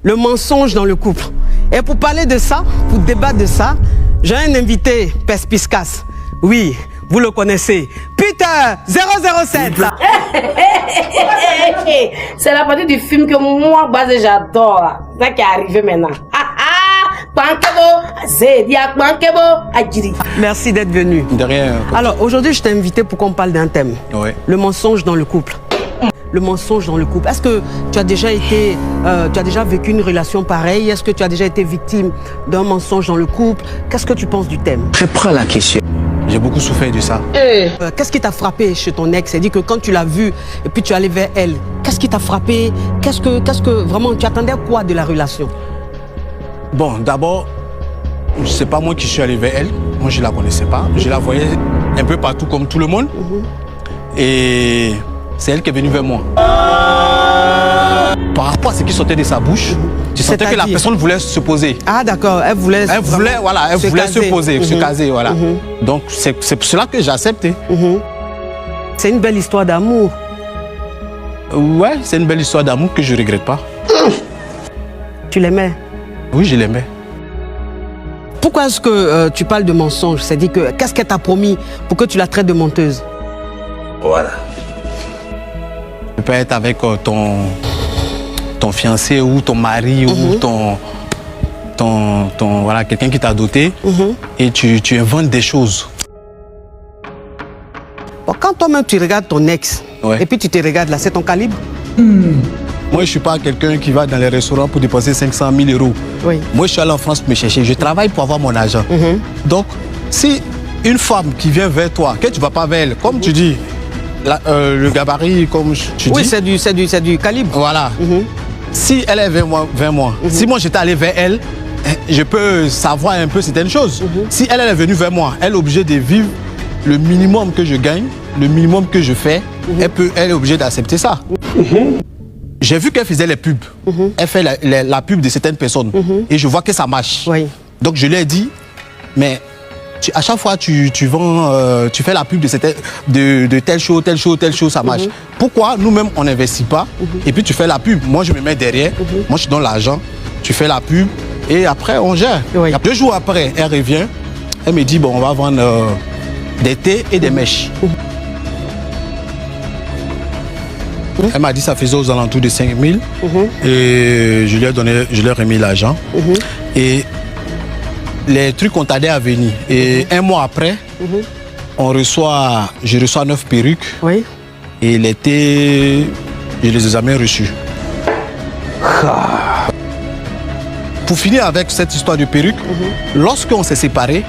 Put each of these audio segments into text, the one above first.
le mensonge dans le couple. Et pour parler de ça, pour débattre de ça, j'ai un invité perspicace. Oui, vous le connaissez. Peter 007. C'est la partie du film que moi, j'adore. C'est ça qui est arrivé maintenant. Merci d'être venu. De rien. Alors, aujourd'hui, je t'ai invité pour qu'on parle d'un thème. Ouais. Le mensonge dans le couple. Le mensonge dans le couple. Est-ce que tu as déjà vécu une relation pareille? Est-ce que tu as déjà été victime d'un mensonge dans le couple? Qu'est-ce que tu penses du thème? Je prends la question. J'ai beaucoup souffert de ça. Qu'est-ce qui t'a frappé chez ton ex? C'est-à-dire que quand tu l'as vue et puis tu es allé vers elle, qu'est-ce qui t'a frappé? Qu'est-ce que vraiment tu attendais quoi de la relation? Bon, d'abord, c'est pas moi qui suis allé vers elle. Moi, je la connaissais pas. Je la voyais un peu partout comme tout le monde. Et c'est elle qui est venue vers moi. Par rapport à ce qui sortait de sa bouche, tu sentais que la personne voulait se poser. Ah d'accord, elle voulait se poser, se caser, voilà. Donc c'est pour cela que j'ai accepté. C'est une belle histoire d'amour. Ouais, c'est une belle histoire d'amour que je ne regrette pas. Tu l'aimais? Oui, je l'aimais. Pourquoi est-ce que tu parles de mensonge? C'est-à-dire que qu'est-ce qu'elle t'a promis pour que tu la traites de menteuse? Voilà. Tu peux être avec ton fiancé ou ton mari ou voilà, quelqu'un qui t'a doté et tu inventes des choses. Bon, quand toi-même tu regardes ton ex et puis tu te regardes là, c'est ton calibre? Moi, je ne suis pas quelqu'un qui va dans les restaurants pour dépenser 500 000 euros. Oui. Moi, je suis allé en France me chercher. Je travaille pour avoir mon argent. Donc, si une femme qui vient vers toi, que tu ne vas pas vers elle, comme tu dis, le gabarit, comme tu dis... Oui, c'est du calibre. Voilà. Si elle est vers moi, si moi j'étais allé vers elle, je peux savoir un peu certaines choses. Si elle est venue vers moi, elle est obligée de vivre le minimum que je gagne, le minimum que je fais, elle est obligée d'accepter ça. J'ai vu qu'elle faisait les pubs. Elle fait la pub de certaines personnes. Et je vois que ça marche. Oui. Donc je lui ai dit, mais à chaque fois tu vends, tu fais la pub de telle chose, ça marche. Pourquoi nous-mêmes on n'investit pas et puis tu fais la pub? Moi je me mets derrière, moi je te donne l'argent, tu fais la pub et après on gère. Oui. 2 jours après, elle revient, elle me dit bon on va vendre des thés et des mèches. Elle m'a dit que ça faisait aux alentours de 5 000 et je lui ai remis l'argent. Et les trucs ont tardé à venir. Et 1 mois après, je reçois 9 perruques. Oui. Et l'été, je les ai jamais reçues. Pour finir avec cette histoire de perruque, lorsqu'on s'est séparés,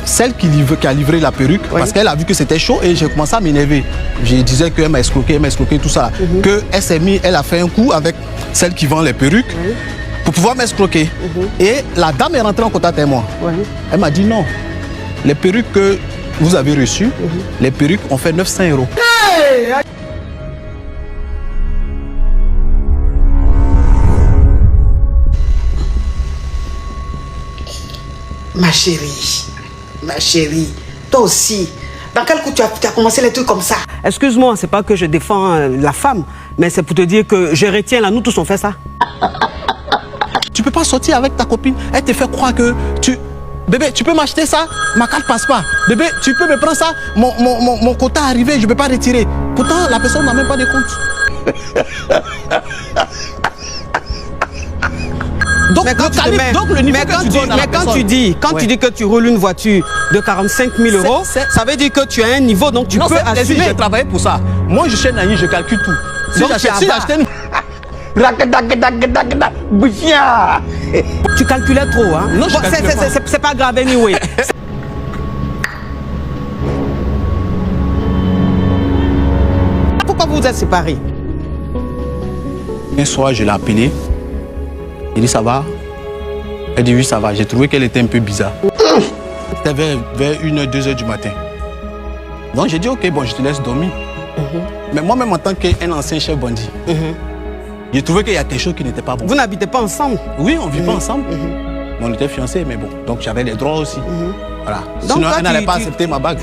celle qui a livré la perruque, parce qu'elle a vu que c'était chaud et j'ai commencé à m'énerver. Je disais qu'elle m'a escroqué, tout ça. Elle a fait un coup avec celle qui vend les perruques pour pouvoir m'escroquer. Et la dame est rentrée en contact avec moi. Elle m'a dit non, les perruques que vous avez reçues, les perruques ont fait 900 euros. Ma chérie, toi aussi, dans quel coup tu as commencé les trucs comme ça? Excuse-moi, c'est pas que je défends la femme, mais c'est pour te dire que je retiens là, nous tous on fait ça. Tu peux pas sortir avec ta copine, elle te fait croire que bébé, tu peux m'acheter ça? Ma carte passe pas. Bébé, tu peux me prendre ça? Mon quota est arrivé, je peux pas retirer. Pourtant, la personne n'a même pas de compte. Donc, quand tu dis que tu roules une voiture de 45 000 euros, ça veut dire que tu as un niveau, donc tu peux assumer. J'ai travaillé pour ça. Moi, je suis un ami, je calcule tout. Si j'achetais une... Tu calculais trop, hein? Non, c'est pas grave, anyway. Pourquoi vous vous êtes séparés? Un soir, je l'ai appelée. Il dit ça va? Elle dit oui ça va. J'ai trouvé qu'elle était un peu bizarre. C'était vers 1h, 2h du matin. Donc j'ai dit ok, bon je te laisse dormir. Mais moi-même en tant qu'un ancien chef bandit, j'ai trouvé qu'il y a quelque chose qui n'était pas bon. Vous n'habitez pas ensemble? Oui, on ne vit pas ensemble. On était fiancés, mais bon. Donc j'avais les droits aussi. Voilà. Donc, sinon elle n'allait pas accepter ma bague.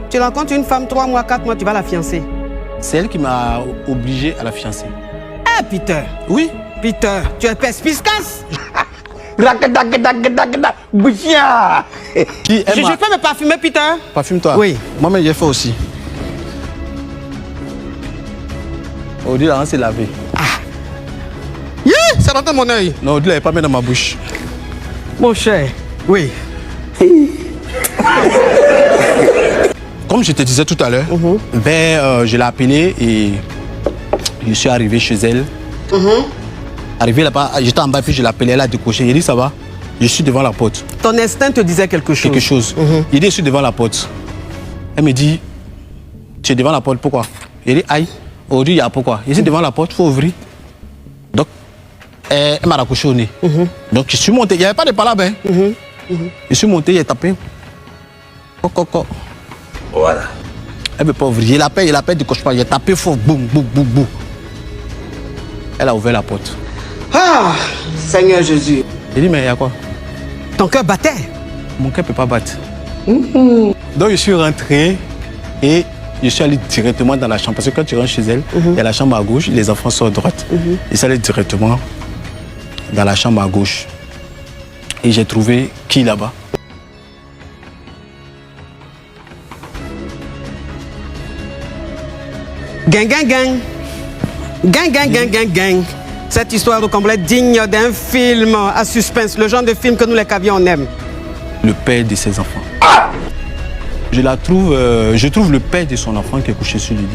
Tu rencontres une femme 3 mois, 4 mois, tu vas la fiancer? C'est elle qui m'a obligé à la fiancer. Ah Peter! Oui. Peter, tu es perspicace. Qui aime Je peux me parfumer, Peter? Parfume-toi. Oui. Moi-même, j'ai fait aussi. Audrey, là, on s'est lavé. Yeah, c'est dans mon œil. Non, Audrey, elle n'est pas mis dans ma bouche. Mon cher, oui. Comme je te disais tout à l'heure, je l'ai appelée et je suis arrivé chez elle. Arrivé là-bas, j'étais en bas, puis je l'appelais, elle a décoché. Il dit, ça va? Je suis devant la porte. Ton instinct te disait quelque chose. Quelque chose. Il dit, je suis devant la porte. Elle me dit, tu es devant la porte, pourquoi? Il dit, aïe, aujourd'hui, il y a pourquoi? Je suis devant la porte, il faut ouvrir. Donc, elle m'a raccroché au nez. Donc, je suis monté, il n'y avait pas de palabre. Je suis monté, j'ai tapé. Voilà. Elle ne peut pas ouvrir. Il appelle du cauchemar. J'ai tapé fort, boum, boum, boum, boum. Elle a ouvert la porte. Ah, Seigneur Jésus. J'ai dit, mais il y a quoi? Ton cœur battait. Mon cœur ne peut pas battre. Donc, je suis rentré et je suis allé directement dans la chambre. Parce que quand tu rentres chez elle, il y a la chambre à gauche, les enfants sont à droite. Je suis allé directement dans la chambre à gauche. Et j'ai trouvé qui là-bas? Gang, gang, gang. Gang, gang, gang, gang, gang. Cette histoire complète digne d'un film à suspense, le genre de film que nous les cavions on aime. Le père de ses enfants. Je trouve le père de son enfant qui est couché sur le lit.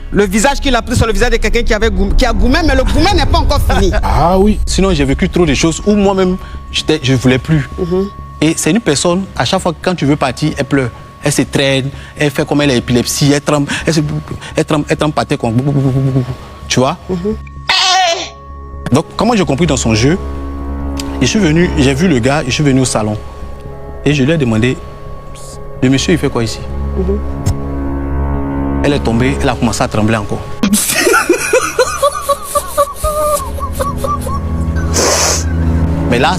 Le visage qu'il a pris sur le visage de quelqu'un qui a goumé, mais le goumé n'est pas encore fini. Ah oui. Sinon, j'ai vécu trop de choses où moi-même, je ne voulais plus. Et c'est une personne, à chaque fois que quand tu veux partir, elle pleure. Elle se traîne, elle fait comme elle a épilepsie, elle tremble, elle tremble par terre comme... Tu vois? Donc, comment j'ai compris dans son jeu, j'ai vu le gars, je suis venu au salon. Et je lui ai demandé, le monsieur, il fait quoi ici? Elle est tombée, elle a commencé à trembler encore. Mais là,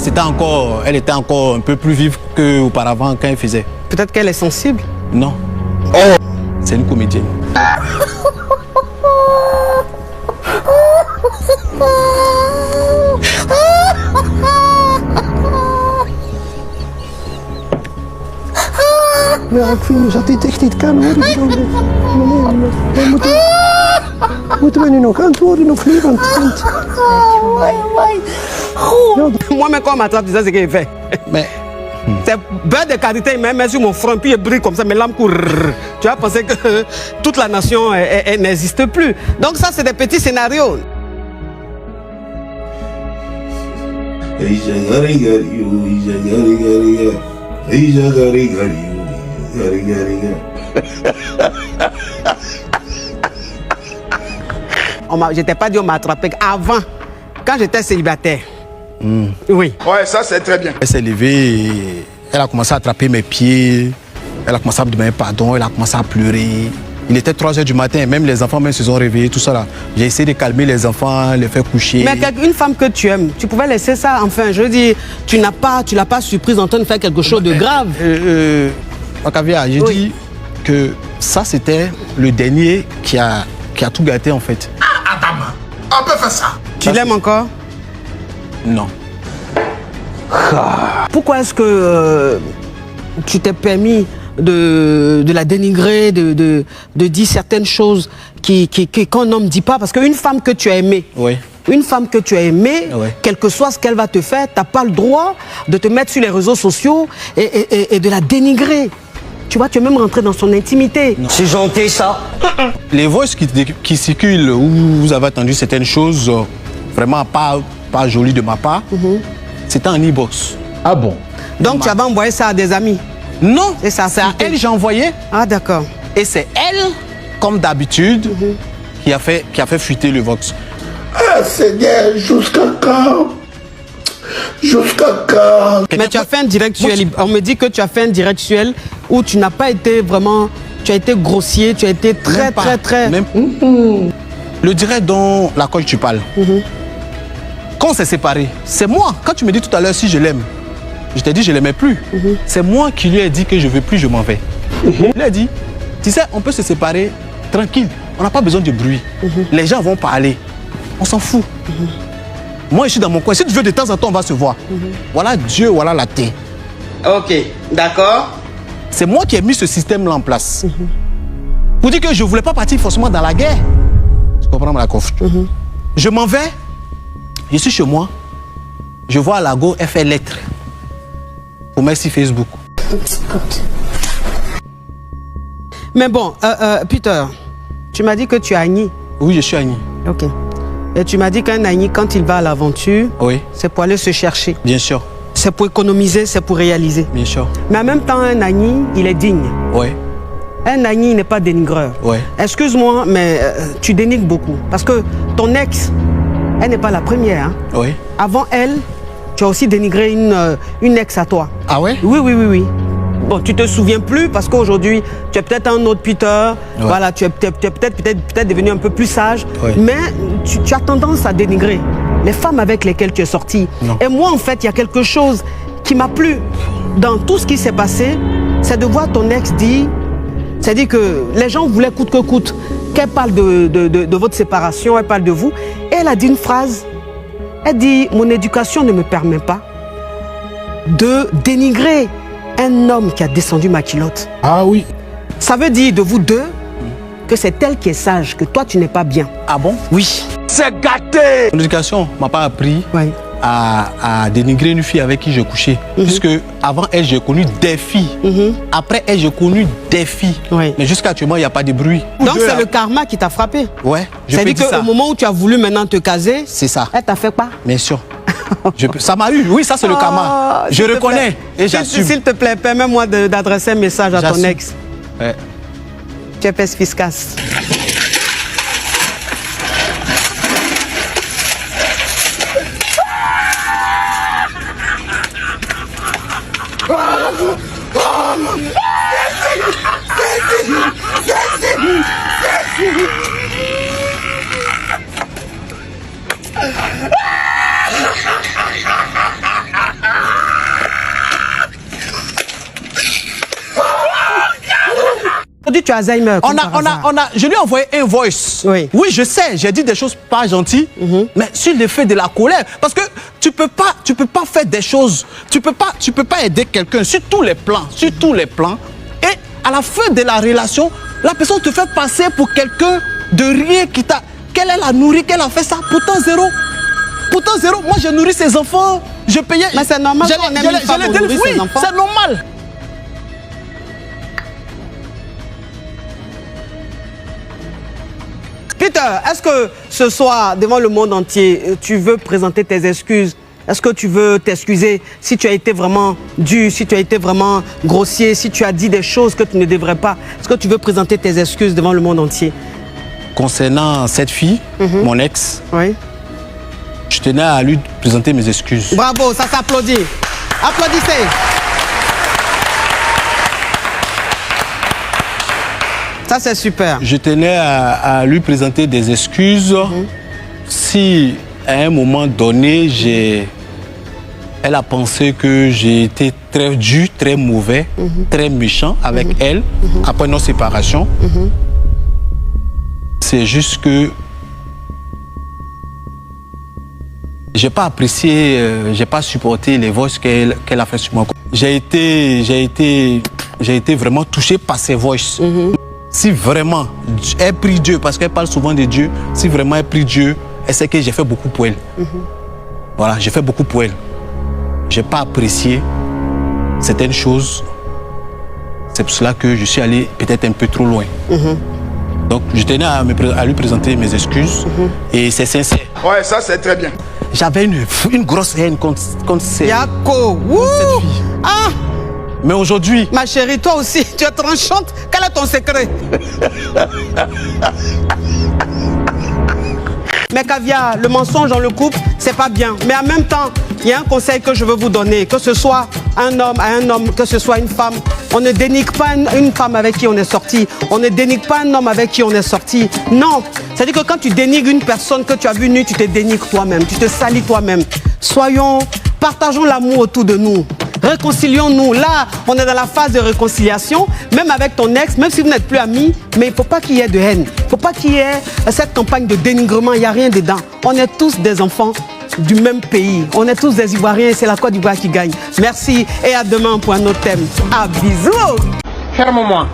elle était encore un peu plus vive qu'auparavant quand elle faisait. Peut-être qu'elle est sensible. Non. C'est une comédienne. Ja, ik vind dat dit echt niet kan hoor. Moeten we nu nog antwoorden of niet? Want... Moi-même, quand on m'attrape, c'est ce qu'il fait. Mais... C'est beurre de karité, il met sur mon front, puis il brille comme ça, mes lames courent. Tu vas penser que toute la nation elle n'existe plus. Donc ça, c'est des petits scénarios. Je t'ai pas dit on m'a attrapé avant, quand j'étais célibataire. Oui. Ouais, ça c'est très bien. Elle s'est levée, et elle a commencé à attraper mes pieds, elle a commencé à me demander pardon, elle a commencé à pleurer. Il était 3 h du matin, même les enfants même se sont réveillés, tout ça là. J'ai essayé de calmer les enfants, les faire coucher. Mais une femme que tu aimes, tu pouvais laisser ça, enfin, je veux dire, tu l'as pas surprise en train de faire quelque chose de grave. Okavia, j'ai dit que ça c'était le dernier qui a tout gâté en fait. Ah, Adama, on peut faire ça. Tu l'aimes encore? Non. Pourquoi est-ce que tu t'es permis de la dénigrer, de dire certaines choses qu'un homme ne dit pas? Parce qu'une femme que tu as aimée, une femme que tu as aimée, quel que soit ce qu'elle va te faire, tu n'as pas le droit de te mettre sur les réseaux sociaux et de la dénigrer. Tu vois, tu es même rentré dans son intimité. C'est gentil ça. Les voix qui circulent où vous avez entendu certaines choses vraiment pas jolies de ma part, c'était en e-box. Ah bon? Donc tu avais envoyé ça à des amis? Non, et ça c'est à elle que j'ai envoyé. Ah d'accord. Et c'est elle, comme d'habitude, qui a fait fuiter le Vox. Ah Seigneur, jusqu'à quand? Jusqu'à quand? Mais tu as fait un direct sur elle. On me dit que tu as fait un direct sur elle où tu n'as pas été vraiment... Tu as été grossier, tu as été très... Le direct dont laquelle tu parles, Quand on s'est séparés, c'est moi. Quand tu me dis tout à l'heure si je l'aime, je t'ai dit je l'aimais plus. C'est moi qui lui ai dit que je veux plus, je m'en vais. Il lui a dit, tu sais, on peut se séparer tranquille. On n'a pas besoin de bruit. Les gens vont parler. On s'en fout. Moi, je suis dans mon coin. Si tu veux, de temps en temps, on va se voir. Voilà Dieu, voilà la terre. Ok, d'accord. C'est moi qui ai mis ce système-là en place. Pour dire que je ne voulais pas partir forcément dans la guerre. Tu comprends la confusion? Je m'en vais. Je suis chez moi. Je vois Alago, elle fait lettre. Pour merci Facebook. Mais bon, Peter, tu m'as dit que tu es Agni. Oui, je suis Agni. Ok. Et tu m'as dit qu'un Agni, quand il va à l'aventure, oui, c'est pour aller se chercher. Bien sûr. C'est pour économiser, c'est pour réaliser. Bien sûr. Mais en même temps, un Agni, il est digne. Oui. Un Agni n'est pas dénigreur. Oui. Excuse-moi, mais tu dénigres beaucoup. Parce que ton ex, elle n'est pas la première. Hein. Oui. Avant elle, tu as aussi dénigré une ex à toi. Ah ouais? Oui, oui, oui, oui. Bon, tu te souviens plus parce qu'aujourd'hui, tu es peut-être un autre Peter. Ouais. Voilà, tu es peut-être devenu un peu plus sage. Ouais. Mais tu as tendance à dénigrer les femmes avec lesquelles tu es sorti. Non. Et moi, en fait, il y a quelque chose qui m'a plu dans tout ce qui s'est passé, c'est de voir ton ex dire, c'est-à-dire que les gens voulaient coûte que coûte qu'elle parle de votre séparation, elle parle de vous. Et elle a dit une phrase, elle dit, mon éducation ne me permet pas de dénigrer un homme qui a descendu ma culotte. Ah oui. Ça veut dire de vous deux que c'est elle qui est sage, que toi tu n'es pas bien. Ah bon? Oui. C'est gâté. Mon éducation m'a pas appris à dénigrer une fille avec qui je couchais. Puisque avant elle, j'ai connu des filles. Après elle, j'ai connu des filles. Mais jusqu'à actuellement, il n'y a pas de bruit. Donc c'est le karma qui t'a frappé. Ouais. C'est-à-dire qu'au moment où tu as voulu maintenant te caser, c'est ça. Elle t'a fait quoi? Bien sûr. Ça m'a eu, oui, ça c'est le karma. Je reconnais et j'assume. S'il te plaît, permets-moi d'adresser un message à ton ex. Ouais. Tu es pesfiscace. Tu as Alzheimer. Je lui ai envoyé un voice. Oui, je sais, j'ai dit des choses pas gentilles, mais sur l'effet de la colère. Parce que tu peux pas faire des choses, tu peux pas aider quelqu'un sur tous les plans, et à la fin de la relation, la personne te fait passer pour quelqu'un de rien qu'elle a nourri, qu'elle a fait ça, pourtant zéro. Moi j'ai nourri ses enfants, je payais. Mais c'est normal, c'est normal. Peter, est-ce que ce soir, devant le monde entier, tu veux présenter tes excuses? Est-ce que tu veux t'excuser si tu as été vraiment dur, si tu as été vraiment grossier, si tu as dit des choses que tu ne devrais pas? Est-ce que tu veux présenter tes excuses devant le monde entier? Concernant cette fille, mon ex, je tenais à lui présenter mes excuses. Bravo, ça s'applaudit. Applaudissez. Ça, c'est super. Je tenais à lui présenter des excuses. Si, à un moment donné, elle a pensé que j'ai été très dur, très mauvais, très méchant avec elle, après notre séparation. C'est juste que j'ai pas apprécié, j'ai pas supporté les voices qu'elle a fait sur moi. J'ai été vraiment touché par ses voices. Si vraiment elle prie Dieu, parce qu'elle parle souvent de Dieu, si vraiment elle prie Dieu, elle sait que j'ai fait beaucoup pour elle. Voilà, j'ai fait beaucoup pour elle. Je n'ai pas apprécié certaines choses. C'est pour cela que je suis allé peut-être un peu trop loin. Donc, je tenais à lui présenter mes excuses. Et c'est sincère. Ouais, ça c'est très bien. J'avais une grosse haine contre cette fille. Ah! Mais aujourd'hui... Ma chérie, toi aussi, tu es tranchante. Quel est ton secret? Mais Caviar, le mensonge dans le couple, c'est pas bien. Mais en même temps, il y a un conseil que je veux vous donner. Que ce soit un homme à un homme, que ce soit une femme, On ne dénigre pas une femme avec qui on est sorti. On ne dénigre pas un homme avec qui on est sorti. Non. C'est-à-dire que quand tu dénigres une personne que tu as vue nue, tu te dénigres toi-même. Tu te salis toi-même. Partageons l'amour autour de nous. Réconcilions-nous. Là, on est dans la phase de réconciliation, même avec ton ex, même si vous n'êtes plus amis, mais il ne faut pas qu'il y ait de haine. Il ne faut pas qu'il y ait cette campagne de dénigrement. Il n'y a rien dedans. On est tous des enfants du même pays. On est tous des Ivoiriens et c'est la Côte d'Ivoire qui gagne. Merci et à demain pour un autre thème. À bisous. Ferme-moi.